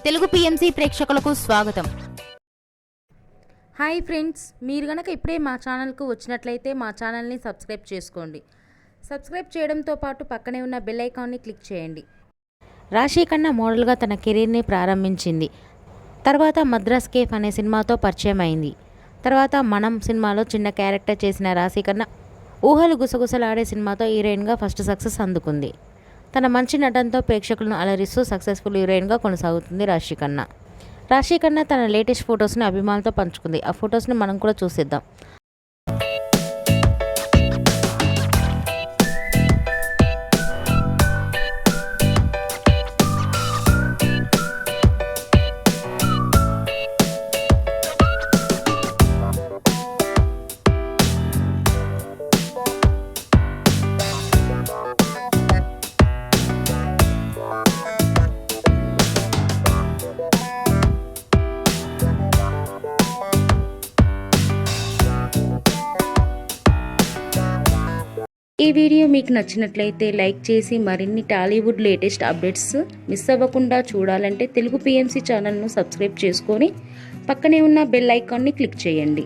Telugu PMC ప్రేక్షకులకు స్వాగతం. Hi friends, మీరు గనక ఇప్పుడే మా ఛానల్కు వచ్చినట్లయితే మా ఛానల్ని సబ్స్క్రైబ్ చేసుకోండి. సబ్స్క్రైబ్ చేయడంతో పాటు పక్కనే ఉన్న బెల్ ఐకాన్ని క్లిక్ చేయండి. రాశి ఖన్నా మోడల్గా తన కెరీర్ని ప్రారంభించింది. తర్వాత మద్రాస్ కేఫ్ అనే సినిమాతో పరిచయం అయింది. తర్వాత మనం సినిమాలో చిన్న క్యారెక్టర్ చేసిన రాశి ఖన్నా ఊహలు గుసగుసలాడే సినిమాతో హీరోయిన్గా ఫస్ట్ సక్సెస్ అందుకుంది. తన మంచి నటనతో ప్రేక్షకులను అలరిస్తూ సక్సెస్ఫుల్ హీరోయిన్గా కొనసాగుతుంది రాశి ఖన్నా. రాశి ఖన్నా తన లేటెస్ట్ ఫొటోస్ని అభిమానులతో పంచుకుంది. ఆ ఫొటోస్ని మనం కూడా చూసేద్దాం. ఈ వీడియో మీకు నచ్చినట్లయితే లైక్ చేసి మరిన్ని టాలీవుడ్ లేటెస్ట్ అప్డేట్స్ మిస్ అవ్వకుండా చూడాలంటే తెలుగు పిఎంసి ఛానల్ను సబ్స్క్రైబ్ చేసుకొని పక్కనే ఉన్న బెల్ ఐకాన్ని క్లిక్ చేయండి.